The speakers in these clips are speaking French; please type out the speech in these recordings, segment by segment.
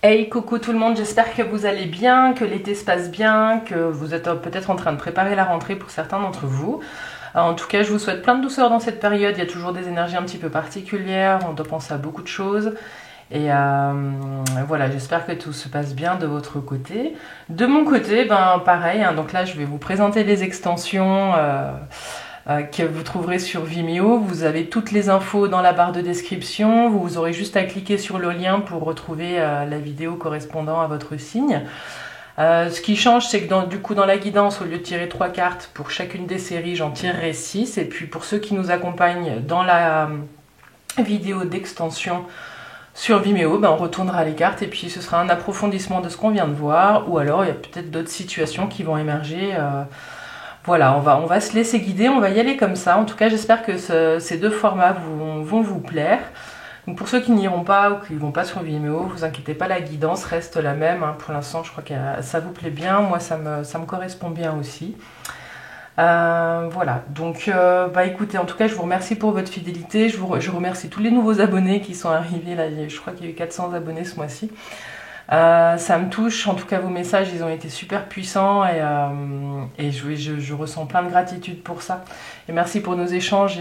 Hey coucou tout le monde, j'espère que vous allez bien, que l'été se passe bien, que vous êtes peut-être en train de préparer la rentrée pour certains d'entre vous. En tout cas, je vous souhaite plein de douceur dans cette période, il y a toujours des énergies un petit peu particulières, on doit penser à beaucoup de choses. Et voilà, j'espère que tout se passe bien de votre côté. De mon côté, ben pareil, hein, donc là je vais vous présenter les extensions que vous trouverez sur Vimeo. Vous avez toutes les infos dans la barre de description. Vous aurez juste à cliquer sur le lien pour retrouver la vidéo correspondant à votre signe. Ce qui change, c'est que du coup dans la guidance, au lieu de tirer 3 cartes pour chacune des séries, j'en tirerai 6. Et puis pour ceux qui nous accompagnent dans la vidéo d'extension sur Vimeo, ben on retournera les cartes et puis ce sera un approfondissement de ce qu'on vient de voir. Ou alors il y a peut-être d'autres situations qui vont émerger. Voilà, on va se laisser guider, on va y aller comme ça. En tout cas, j'espère que ces deux formats vont vous plaire. Donc pour ceux qui n'iront pas ou qui ne vont pas sur Vimeo, vous inquiétez pas, la guidance reste la même. Hein. Pour l'instant, je crois que ça vous plaît bien. Moi, ça me correspond bien aussi. Voilà, donc bah écoutez, en tout cas, je vous remercie pour votre fidélité. Je remercie tous les nouveaux abonnés qui sont arrivés. Là, je crois qu'il y a eu 400 abonnés ce mois-ci. Ça me touche, en tout cas vos messages ils ont été super puissants et je ressens plein de gratitude pour ça. Et merci pour nos échanges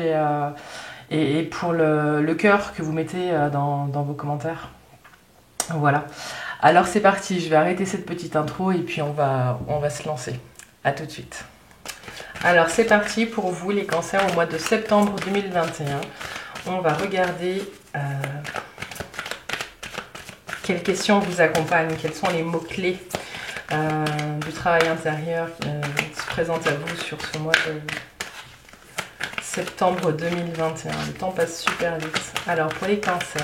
et pour le cœur que vous mettez dans vos commentaires. Voilà, alors c'est parti, je vais arrêter cette petite intro et puis on va se lancer. A tout de suite. Alors c'est parti pour vous les cancers au mois de septembre 2021. On va regarder... quelles questions vous accompagnent, quels sont les mots-clés du travail intérieur qui se présentent à vous sur ce mois de septembre 2021. Le temps passe super vite. Alors pour les cancers,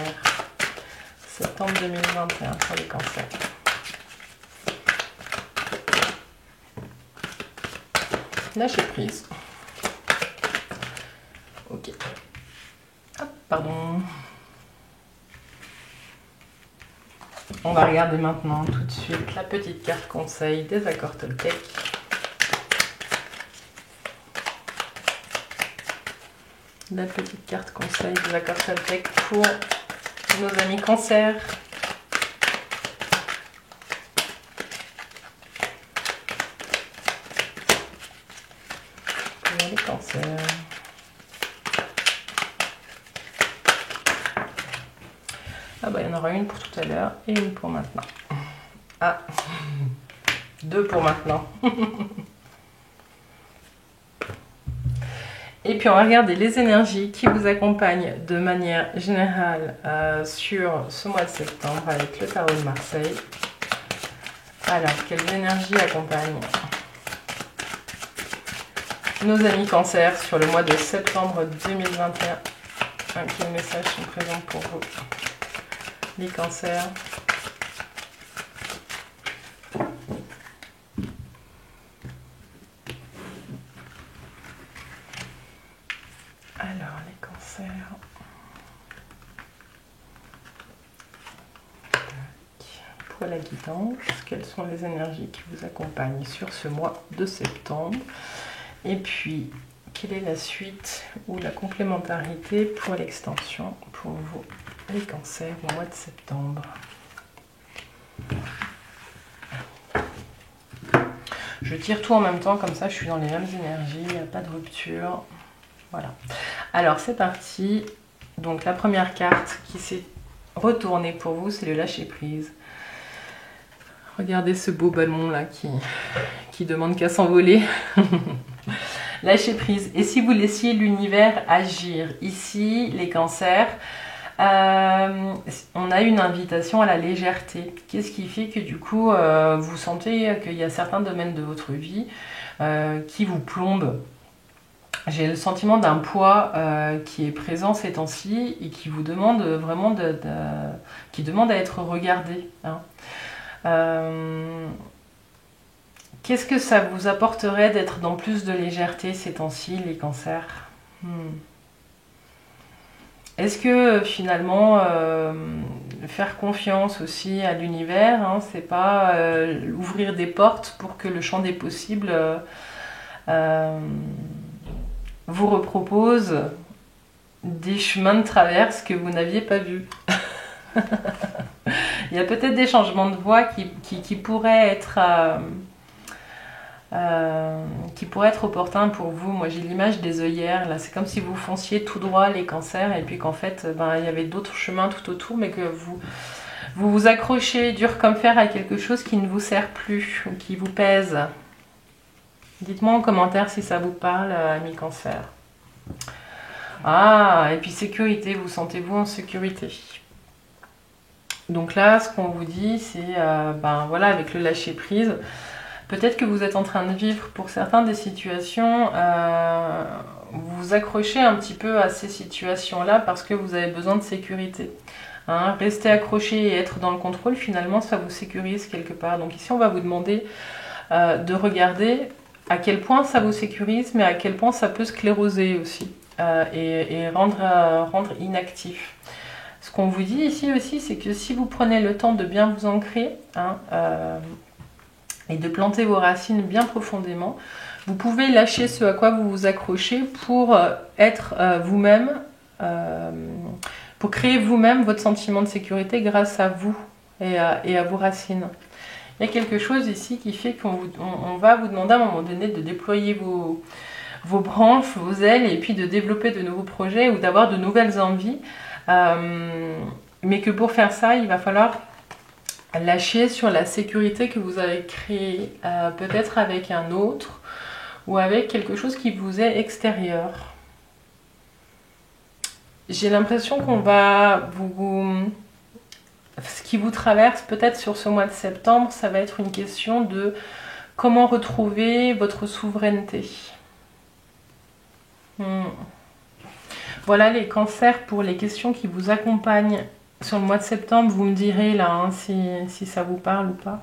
septembre 2021 pour les cancers. Lâcher prise. Ok. Hop, pardon. On va regarder maintenant tout de suite la petite carte conseil des accords Toltec. La petite carte conseil des accords Toltec pour nos amis cancers. Pour les cancers. Ah bah il y en aura une pour tout à l'heure et une pour maintenant. Ah, deux pour maintenant. Et puis on va regarder les énergies qui vous accompagnent de manière générale sur ce mois de septembre avec le tarot de Marseille. Alors, quelles énergies accompagnent nos amis cancers sur le mois de septembre 2021? Quels messages sont présents pour vous? Les cancers. Alors, les cancers. Pour la guidance, quelles sont les énergies qui vous accompagnent sur ce mois de septembre? Et puis, quelle est la suite ou la complémentarité pour l'extension pour vous, les cancers, au mois de septembre? Je tire tout en même temps, comme ça je suis dans les mêmes énergies, il n'y a pas de rupture. Voilà. Alors c'est parti. Donc la première carte qui s'est retournée pour vous, c'est le lâcher prise. Regardez ce beau ballon là qui demande qu'à s'envoler. Lâcher prise. Et si vous laissiez l'univers agir? Ici, les cancers, on a une invitation à la légèreté. Qu'est-ce qui fait que du coup, vous sentez qu'il y a certains domaines de votre vie qui vous plombent? J'ai le sentiment d'un poids qui est présent ces temps-ci et qui vous demande vraiment qui demande à être regardé. Hein. Qu'est-ce que ça vous apporterait d'être dans plus de légèreté ces temps-ci, les cancers? Est-ce que finalement, faire confiance aussi à l'univers, hein, c'est pas ouvrir des portes pour que le champ des possibles vous repropose des chemins de traverse que vous n'aviez pas vus? Il y a peut-être des changements de voix qui pourraient être opportuns pour vous. Moi j'ai l'image des œillères, là c'est comme si vous fonciez tout droit les cancers et puis qu'en fait il y avait d'autres chemins tout autour, mais que vous vous accrochez dur comme fer à quelque chose qui ne vous sert plus ou qui vous pèse. Dites-moi en commentaire si ça vous parle, amis cancer. Ah, et puis sécurité, vous sentez-vous en sécurité? Donc là, ce qu'on vous dit, c'est, voilà, avec le lâcher prise, peut-être que vous êtes en train de vivre pour certains des situations, vous vous accrochez un petit peu à ces situations-là parce que vous avez besoin de sécurité. Hein, rester accroché et être dans le contrôle, finalement, ça vous sécurise quelque part. Donc ici, on va vous demander de regarder à quel point ça vous sécurise, mais à quel point ça peut scléroser aussi et rendre inactif. Ce qu'on vous dit ici aussi, c'est que si vous prenez le temps de bien vous ancrer et de planter vos racines bien profondément, vous pouvez lâcher ce à quoi vous vous accrochez pour être vous-même, pour créer vous-même votre sentiment de sécurité grâce à vous et à vos racines. Il y a quelque chose ici qui fait qu'on va vous demander à un moment donné de déployer vos branches, vos ailes et puis de développer de nouveaux projets ou d'avoir de nouvelles envies. Mais que pour faire ça, il va falloir lâcher sur la sécurité que vous avez créée, peut-être avec un autre ou avec quelque chose qui vous est extérieur. J'ai l'impression qu'on va ce qui vous traverse peut-être sur ce mois de septembre, ça va être une question de comment retrouver votre souveraineté. Voilà les cancers pour les questions qui vous accompagnent sur le mois de septembre. Vous me direz là hein, si ça vous parle ou pas.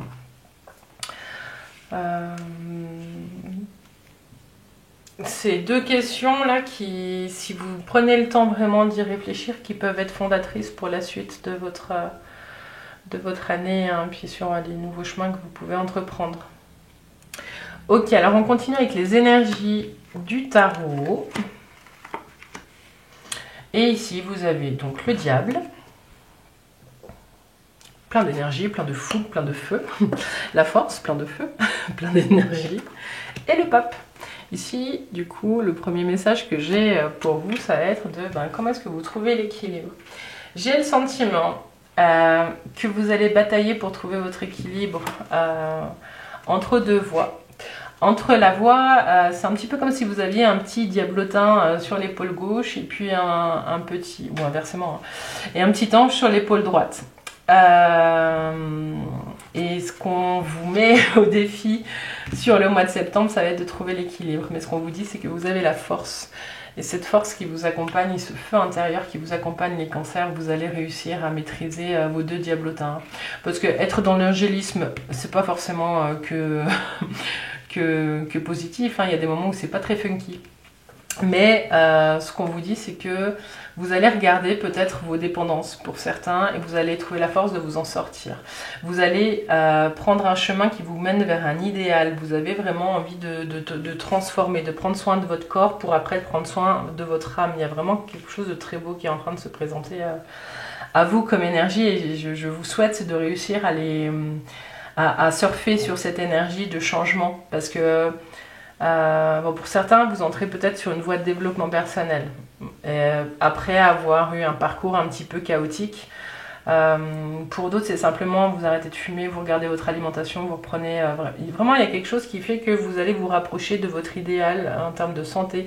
Ces deux questions là qui, si vous prenez le temps vraiment d'y réfléchir, qui peuvent être fondatrices pour la suite de votre année, hein, puis sur les nouveaux chemins que vous pouvez entreprendre. Ok, alors on continue avec les énergies du tarot. Et ici, vous avez donc le diable. Plein d'énergie, plein de fou, plein de feu. La force, plein de feu, plein d'énergie. Et le pape. Ici, du coup, le premier message que j'ai pour vous, ça va être de comment est-ce que vous trouvez l'équilibre. J'ai le sentiment que vous allez batailler pour trouver votre équilibre entre deux voies. Entre la voie, c'est un petit peu comme si vous aviez un petit diablotin sur l'épaule gauche et puis un petit, ou inversement, et un petit ange sur l'épaule droite. Et ce qu'on vous met au défi sur le mois de septembre, ça va être de trouver l'équilibre. Mais ce qu'on vous dit, c'est que vous avez la force. Et cette force qui vous accompagne, et ce feu intérieur qui vous accompagne les cancers, vous allez réussir à maîtriser vos deux diablotins. Parce que être dans l'angélisme, c'est pas forcément que positif, hein. Il y a des moments où c'est pas très funky. Mais ce qu'on vous dit, c'est que vous allez regarder peut-être vos dépendances pour certains et vous allez trouver la force de vous en sortir. Vous allez prendre un chemin qui vous mène vers un idéal. Vous avez vraiment envie de transformer, de prendre soin de votre corps pour après prendre soin de votre âme. Il y a vraiment quelque chose de très beau qui est en train de se présenter à vous comme énergie et je vous souhaite de réussir à surfer sur cette énergie de changement parce que pour certains vous entrez peut-être sur une voie de développement personnel après avoir eu un parcours un petit peu chaotique. Pour d'autres c'est simplement vous arrêtez de fumer, vous regardez votre alimentation, vous reprenez vraiment il y a quelque chose qui fait que vous allez vous rapprocher de votre idéal en termes de santé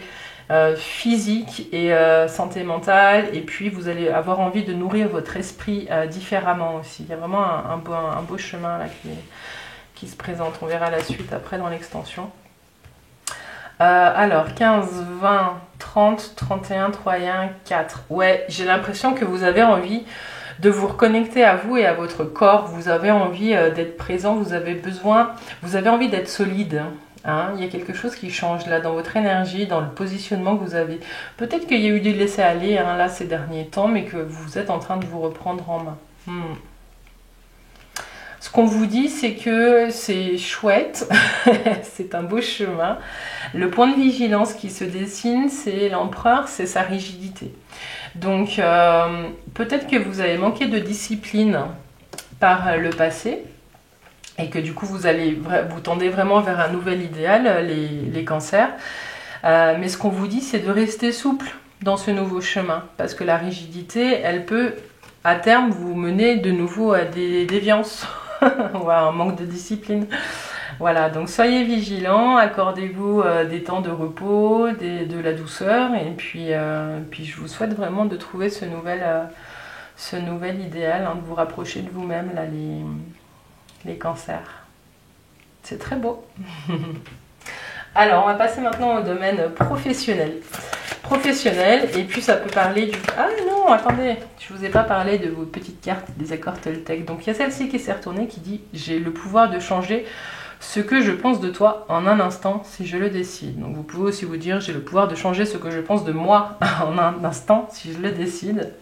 physique et santé mentale, et puis vous allez avoir envie de nourrir votre esprit différemment aussi. Il y a vraiment un beau chemin là qui se présente. On verra la suite après dans l'extension. Alors 15, 20, 30, 31, 3 et 1, 4. Ouais, j'ai l'impression que vous avez envie de vous reconnecter à vous et à votre corps. Vous avez envie d'être présent, vous avez envie d'être solide. Hein, il y a quelque chose qui change là dans votre énergie, dans le positionnement que vous avez. Peut-être qu'il y a eu du laisser-aller là ces derniers temps, mais que vous êtes en train de vous reprendre en main. Ce qu'on vous dit, c'est que c'est chouette, c'est un beau chemin. Le point de vigilance qui se dessine, c'est l'empereur, c'est sa rigidité. Donc peut-être que vous avez manqué de discipline par le passé et que du coup vous tendez vraiment vers un nouvel idéal, les cancers. Mais ce qu'on vous dit, c'est de rester souple dans ce nouveau chemin, parce que la rigidité, elle peut à terme vous mener de nouveau à des déviances ou à un manque de discipline. Voilà, donc soyez vigilants, accordez-vous des temps de repos, de la douceur, et puis je vous souhaite vraiment de trouver ce nouvel idéal, hein, de vous rapprocher de vous-même, là, les cancers. C'est très beau. Alors, on va passer maintenant au domaine professionnel. Et puis ça peut parler du... Ah non, attendez, je vous ai pas parlé de vos petites cartes des accords Toltec. Donc il y a celle-ci qui s'est retournée qui dit « J'ai le pouvoir de changer ce que je pense de toi en un instant si je le décide. » Donc vous pouvez aussi vous dire « J'ai le pouvoir de changer ce que je pense de moi en un instant si je le décide. »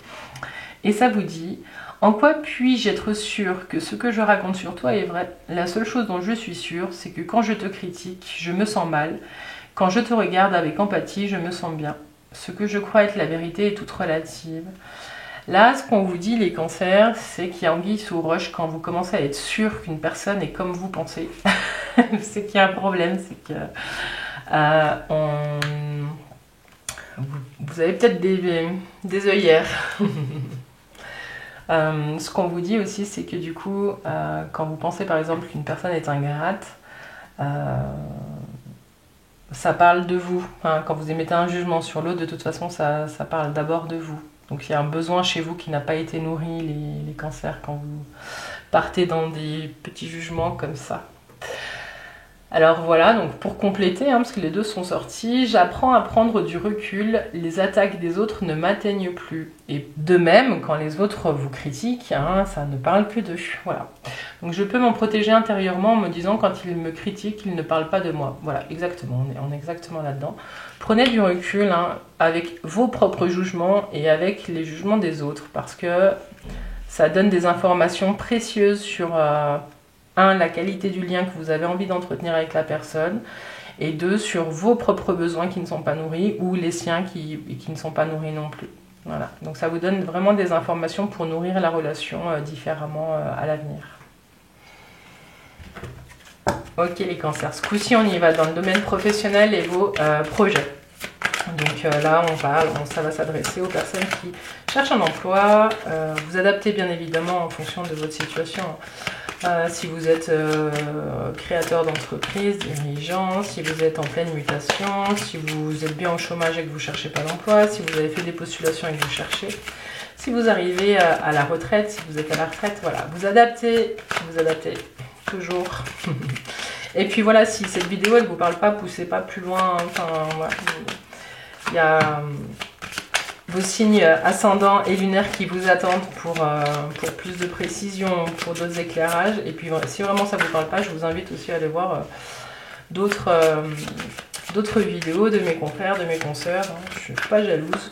Et ça vous dit « En quoi puis-je être sûr que ce que je raconte sur toi est vrai? La seule chose dont je suis sûre, c'est que quand je te critique, je me sens mal. Quand je te regarde avec empathie, je me sens bien. Ce que je crois être la vérité est toute relative. » Là, ce qu'on vous dit, les cancers, c'est qu'il y a anguille sous roche quand vous commencez à être sûr qu'une personne est comme vous pensez. C'est qu'il y a un problème, c'est que vous avez peut-être des œillères. Ce qu'on vous dit aussi, c'est que du coup, quand vous pensez par exemple qu'une personne est ingrate, ça parle de vous. Hein. Quand vous émettez un jugement sur l'autre, de toute façon, ça parle d'abord de vous. Donc il y a un besoin chez vous qui n'a pas été nourri, les cancers, quand vous partez dans des petits jugements comme ça. Alors voilà, donc pour compléter, hein, parce que les deux sont sortis, j'apprends à prendre du recul, les attaques des autres ne m'atteignent plus. Et de même, quand les autres vous critiquent, hein, ça ne parle que d'eux. Voilà. Donc je peux m'en protéger intérieurement en me disant quand ils me critiquent, ils ne parlent pas de moi. Voilà, exactement, on est exactement là-dedans. Prenez du recul, hein, avec vos propres jugements et avec les jugements des autres, parce que ça donne des informations précieuses sur... la qualité du lien que vous avez envie d'entretenir avec la personne, et 2, sur vos propres besoins qui ne sont pas nourris, ou les siens qui ne sont pas nourris non plus. Voilà. Donc ça vous donne vraiment des informations pour nourrir la relation différemment à l'avenir. Ok les cancers, ce coup-ci on y va dans le domaine professionnel et vos projets. Donc là ça va s'adresser aux personnes qui cherchent un emploi, vous adaptez bien évidemment en fonction de votre situation. Si vous êtes créateur d'entreprise, dirigeant, si vous êtes en pleine mutation, si vous êtes bien au chômage et que vous ne cherchez pas d'emploi, si vous avez fait des postulations et que vous cherchez, si vous arrivez à la retraite, si vous êtes à la retraite, voilà, vous adaptez toujours. Et puis voilà, si cette vidéo elle ne vous parle pas, poussez pas plus loin, enfin voilà. Il y a vos signes ascendants et lunaires qui vous attendent pour plus de précision, pour d'autres éclairages. Et puis si vraiment ça ne vous parle pas, je vous invite aussi à aller voir d'autres vidéos de mes confrères, de mes consoeurs. Hein. Je ne suis pas jalouse.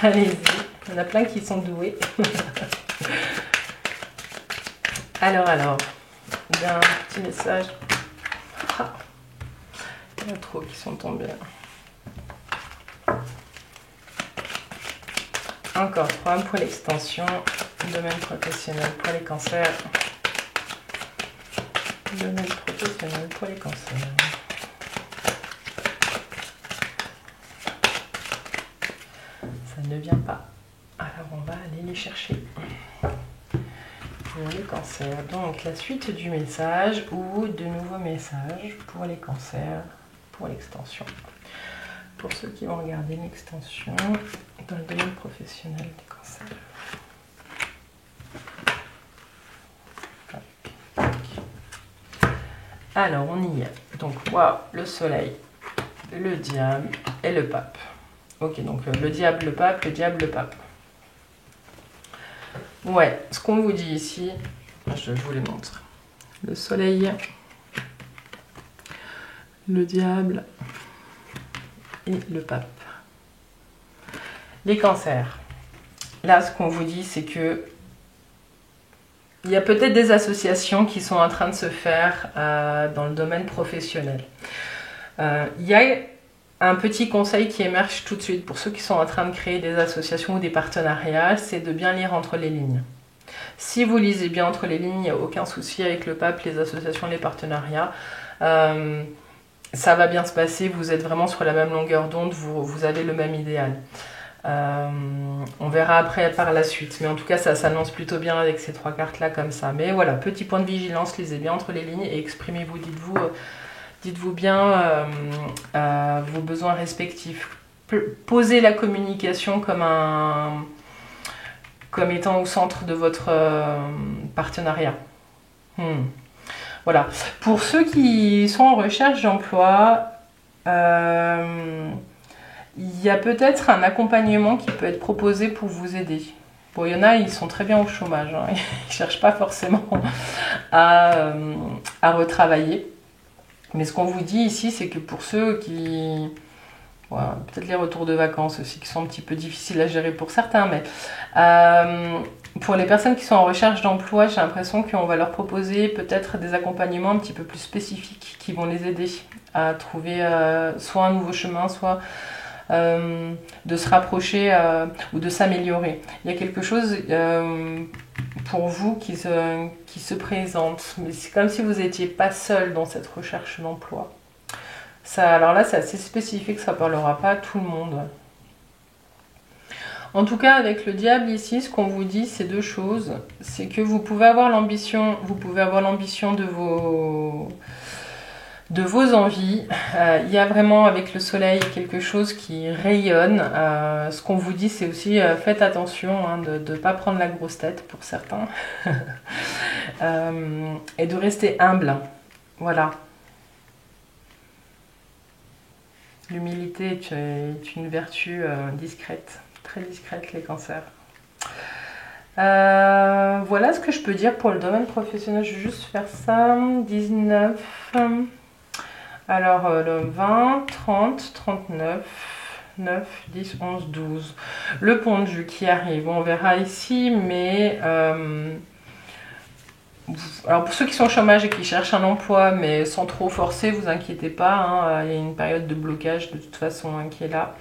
Allez-y, il y en a plein qui sont doués. Alors, il y a un petit message. Ah, il y en a trop qui sont tombés. Encore 3 pour l'extension, domaine professionnel pour les cancers. Domaine professionnel pour les cancers. Ça ne vient pas. Alors on va aller les chercher. Pour les cancers. Donc la suite du message ou de nouveaux messages pour les cancers, pour l'extension. Pour ceux qui vont regarder l'extension dans le domaine professionnel des cancers. Alors, on y est. Donc, waouh, le soleil, le diable et le pape. Ok, donc le diable, le pape, le diable, le pape. Ouais, ce qu'on vous dit ici, je vous les montre. Le soleil, le diable et le pape. Les cancers. Là, ce qu'on vous dit, c'est que il y a peut-être des associations qui sont en train de se faire dans le domaine professionnel. Il y a un petit conseil qui émerge tout de suite pour ceux qui sont en train de créer des associations ou des partenariats, c'est de bien lire entre les lignes. Si vous lisez bien entre les lignes, il n'y a aucun souci avec le pape, les associations, les partenariats. Ça va bien se passer, vous êtes vraiment sur la même longueur d'onde, vous avez le même idéal. On verra après par la suite, mais en tout cas ça s'annonce plutôt bien avec ces 3 cartes là comme ça. Mais voilà, petit point de vigilance, lisez bien entre les lignes et exprimez-vous, dites-vous bien vos besoins respectifs. Posez la communication comme étant au centre de votre partenariat. Voilà. Pour ceux qui sont en recherche d'emploi, il y a peut-être un accompagnement qui peut être proposé pour vous aider. Bon, il y en a, ils sont très bien au chômage, hein. Ils ne cherchent pas forcément à retravailler. Mais ce qu'on vous dit ici, c'est que pour ceux qui... Voilà, peut-être les retours de vacances aussi, qui sont un petit peu difficiles à gérer pour certains, mais pour les personnes qui sont en recherche d'emploi, j'ai l'impression qu'on va leur proposer peut-être des accompagnements un petit peu plus spécifiques qui vont les aider à trouver soit un nouveau chemin, soit... de se rapprocher ou de s'améliorer. Il y a quelque chose pour vous qui se présente, mais c'est comme si vous n'étiez pas seul dans cette recherche d'emploi. Alors là, c'est assez spécifique, ça ne parlera pas à tout le monde. En tout cas, avec le diable ici, ce qu'on vous dit, c'est 2 choses. C'est que vous pouvez avoir l'ambition de vos envies. Il y a vraiment avec le soleil quelque chose qui rayonne. Ce qu'on vous dit, c'est aussi faites attention hein, de ne pas prendre la grosse tête pour certains. Et de rester humble. Voilà. L'humilité est une vertu discrète, très discrète les cancers. Voilà ce que je peux dire pour le domaine professionnel. Je vais juste faire ça. 19... Alors, le 20, 30, 39, 9, 10, 11, 12. Le pendu qui arrive, on verra ici, mais... alors, pour ceux qui sont au chômage et qui cherchent un emploi, mais sans trop forcer, vous inquiétez pas, hein, il y a une période de blocage de toute façon hein, qui est là.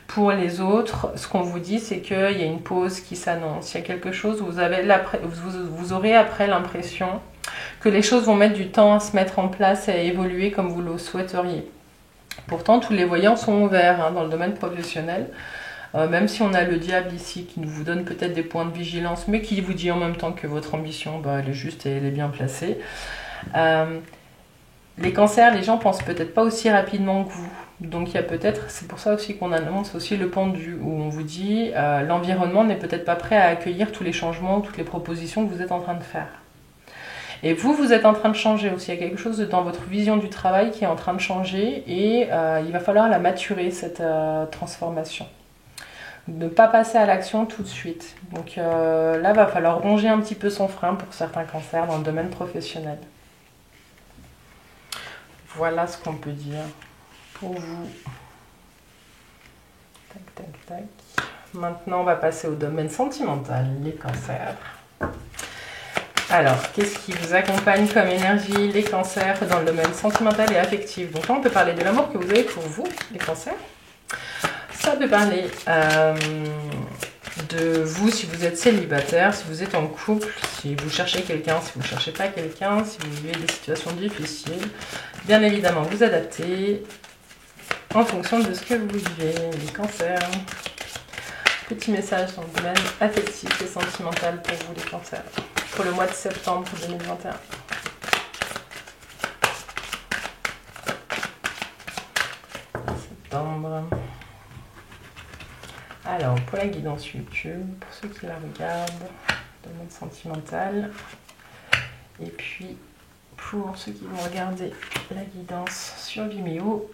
Pour les autres, ce qu'on vous dit, c'est qu'il y a une pause qui s'annonce. Il y a quelque chose, vous aurez après l'impression que les choses vont mettre du temps à se mettre en place et à évoluer comme vous le souhaiteriez. Pourtant, tous les voyants sont ouverts hein, dans le domaine professionnel. Même si on a le diable ici qui vous donne peut-être des points de vigilance, mais qui vous dit en même temps que votre ambition, elle est juste et elle est bien placée. Les cancers, les gens pensent peut-être pas aussi rapidement que vous. Donc il y a peut-être, c'est pour ça aussi qu'on annonce aussi le pendu, où on vous dit l'environnement n'est peut-être pas prêt à accueillir tous les changements, toutes les propositions que vous êtes en train de faire. Et vous êtes en train de changer aussi. Il y a quelque chose dans votre vision du travail qui est en train de changer et il va falloir la maturer, cette transformation. Ne pas passer à l'action tout de suite. Donc là, il va falloir ronger un petit peu son frein pour certains cancers dans le domaine professionnel. Voilà ce qu'on peut dire pour vous. Tac, tac, tac. Maintenant, on va passer au domaine sentimental, les cancers. Alors, qu'est-ce qui vous accompagne comme énergie, les cancers, dans le domaine sentimental et affectif? Donc là, on peut parler de l'amour que vous avez pour vous, les cancers. Ça peut parler de vous si vous êtes célibataire, si vous êtes en couple, si vous cherchez quelqu'un, si vous ne cherchez pas quelqu'un, si vous vivez des situations difficiles. Bien évidemment, vous adaptez en fonction de ce que vous vivez, les cancers. Petit message dans le domaine affectif et sentimental pour vous, les cancers, pour le mois de septembre 2021. Septembre. Alors, pour la guidance YouTube, pour ceux qui la regardent, domaine sentimental. Et puis, pour ceux qui vont regarder la guidance sur Vimeo,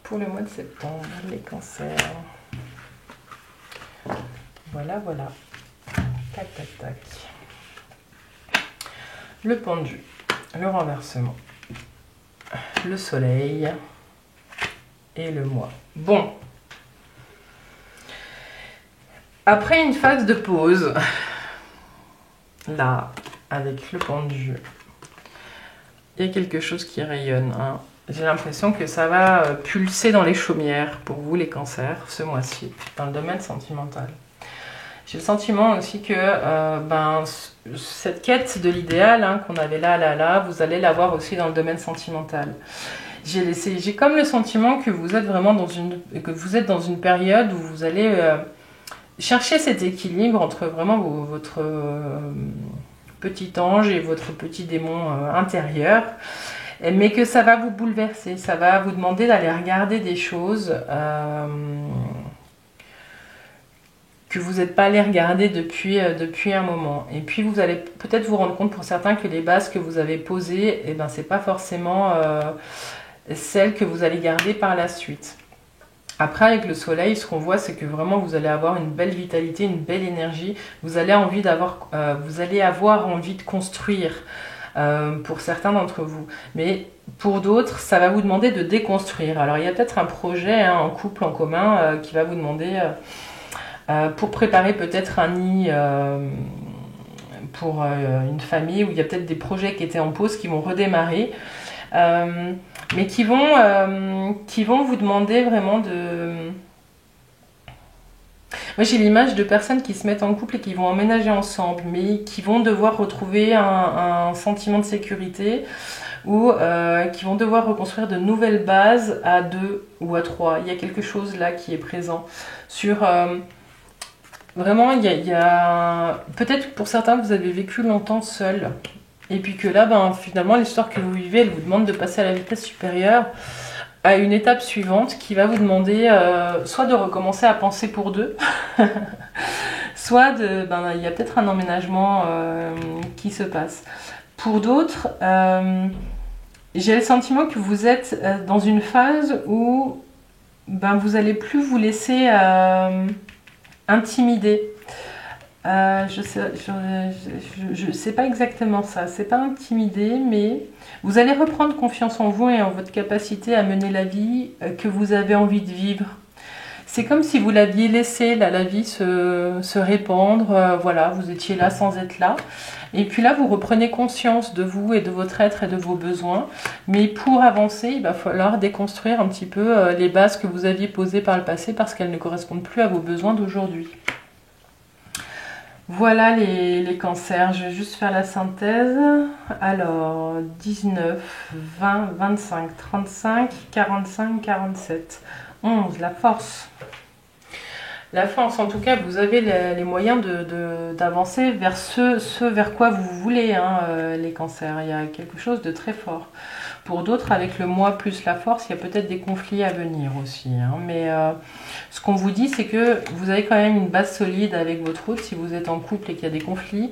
pour le mois de septembre, les cancers. Voilà, voilà. Tac, tac, tac. Le pendu, le renversement, le soleil et le mois. Bon. Après une phase de pause, là, avec le pendu, il y a quelque chose qui rayonne. Hein. J'ai l'impression que ça va pulser dans les chaumières pour vous, les cancers, ce mois-ci, dans le domaine sentimental. J'ai le sentiment aussi que cette quête de l'idéal hein, qu'on avait là, vous allez l'avoir aussi dans le domaine sentimental. J'ai comme le sentiment que vous êtes vraiment dans une période où vous allez chercher cet équilibre entre vraiment votre petit ange et votre petit démon intérieur, mais que ça va vous bouleverser, ça va vous demander d'aller regarder des choses que vous n'êtes pas allé regarder depuis un moment. Et puis vous allez peut-être vous rendre compte pour certains que les bases que vous avez posées, eh ben, c'est pas forcément celles que vous allez garder par la suite. Après, avec le soleil, ce qu'on voit, c'est que vraiment vous allez avoir une belle vitalité, une belle énergie. Vous allez avoir envie de construire pour certains d'entre vous. Mais pour d'autres, ça va vous demander de déconstruire. Alors, il y a peut-être un projet hein, en couple, en commun, qui va vous demander, pour préparer peut-être un nid pour une famille, où il y a peut-être des projets qui étaient en pause, qui vont redémarrer. Mais qui vont vous demander vraiment de... Moi j'ai l'image de personnes qui se mettent en couple et qui vont emménager ensemble, mais qui vont devoir retrouver un sentiment de sécurité ou qui vont devoir reconstruire de nouvelles bases à 2 ou à 3. Il y a quelque chose là qui est présent sur... Vraiment, il y a... Peut-être pour certains, vous avez vécu longtemps seul. Et puis que là, finalement, l'histoire que vous vivez, elle vous demande de passer à la vitesse supérieure, à une étape suivante qui va vous demander soit de recommencer à penser pour deux, soit il y a peut-être un emménagement qui se passe. Pour d'autres, j'ai le sentiment que vous êtes dans une phase où vous n'allez plus vous laisser intimider. Je sais pas exactement ça, c'est pas intimider, mais vous allez reprendre confiance en vous et en votre capacité à mener la vie que vous avez envie de vivre. C'est comme si vous l'aviez laissé la vie se répandre, voilà, vous étiez là sans être là. Et puis là, vous reprenez conscience de vous et de votre être et de vos besoins. Mais pour avancer, il va falloir déconstruire un petit peu les bases que vous aviez posées par le passé parce qu'elles ne correspondent plus à vos besoins d'aujourd'hui. Voilà les cancers, je vais juste faire la synthèse. Alors, 19, 20, 25, 35, 45, 47, 11, la force. La force, en tout cas, vous avez les moyens d'avancer vers ce vers quoi vous voulez, hein, les cancers. Il y a quelque chose de très fort. Pour d'autres, avec le moi plus la force, il y a peut-être des conflits à venir aussi. Hein. Mais ce qu'on vous dit, c'est que vous avez quand même une base solide avec votre route. Si vous êtes en couple et qu'il y a des conflits,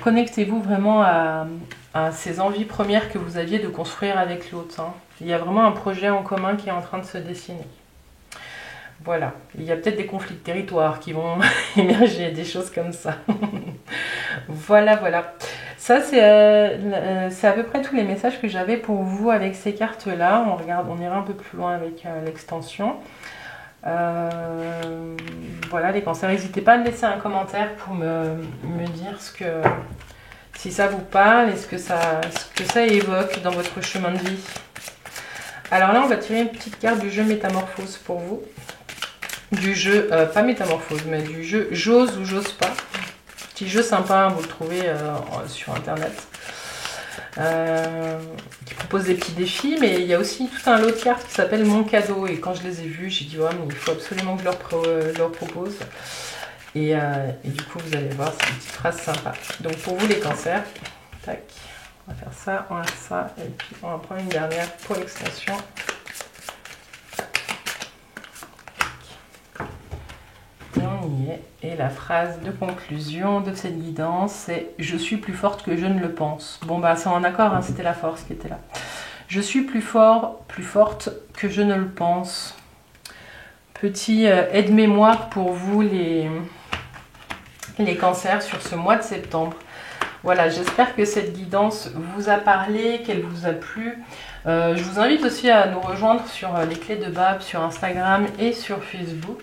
connectez-vous vraiment à ces envies premières que vous aviez de construire avec l'autre. Hein. Il y a vraiment un projet en commun qui est en train de se dessiner. Voilà, il y a peut-être des conflits de territoire qui vont émerger, des choses comme ça. Voilà. Ça, c'est à peu près tous les messages que j'avais pour vous avec ces cartes-là. On ira un peu plus loin avec l'extension. Voilà, les cancers, n'hésitez pas à me laisser un commentaire pour me dire si ça vous parle et ce que ça évoque dans votre chemin de vie. Alors là, on va tirer une petite carte du jeu Métamorphose pour vous. Du jeu, pas Métamorphose, mais du jeu J'ose ou J'ose pas. Petit jeu sympa, vous le trouvez sur internet. Qui propose des petits défis, mais il y a aussi tout un lot de cartes qui s'appelle Mon cadeau. Et quand je les ai vues, j'ai dit ouais, mais il faut absolument que je leur propose. Et du coup, vous allez voir, c'est une petite phrase sympa. Donc pour vous, les cancers, tac, on va faire ça, et puis on va prendre une dernière pour l'extension. Et on y est. Et la phrase de conclusion de cette guidance, c'est « Je suis plus forte que je ne le pense ». Bon, c'est en accord, hein, c'était la force qui était là. « Je suis plus forte que je ne le pense ». Petit aide-mémoire pour vous, les cancers, sur ce mois de septembre. Voilà, j'espère que cette guidance vous a parlé, qu'elle vous a plu. Je vous invite aussi à nous rejoindre sur les clés de Bab, sur Instagram et sur Facebook.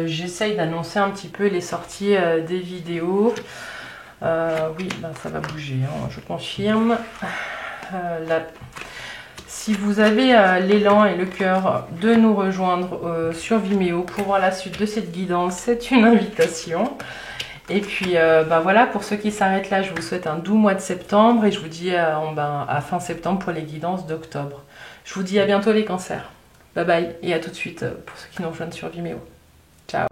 J'essaye d'annoncer un petit peu les sorties des vidéos. Oui, ça va bouger, hein, je confirme. Si vous avez l'élan et le cœur de nous rejoindre sur Vimeo pour voir la suite de cette guidance, c'est une invitation. Et puis voilà, pour ceux qui s'arrêtent là, je vous souhaite un doux mois de septembre et je vous dis à fin septembre pour les guidances d'octobre. Je vous dis à bientôt les cancers. Bye bye et à tout de suite pour ceux qui nous rejoignent sur Vimeo. Ciao.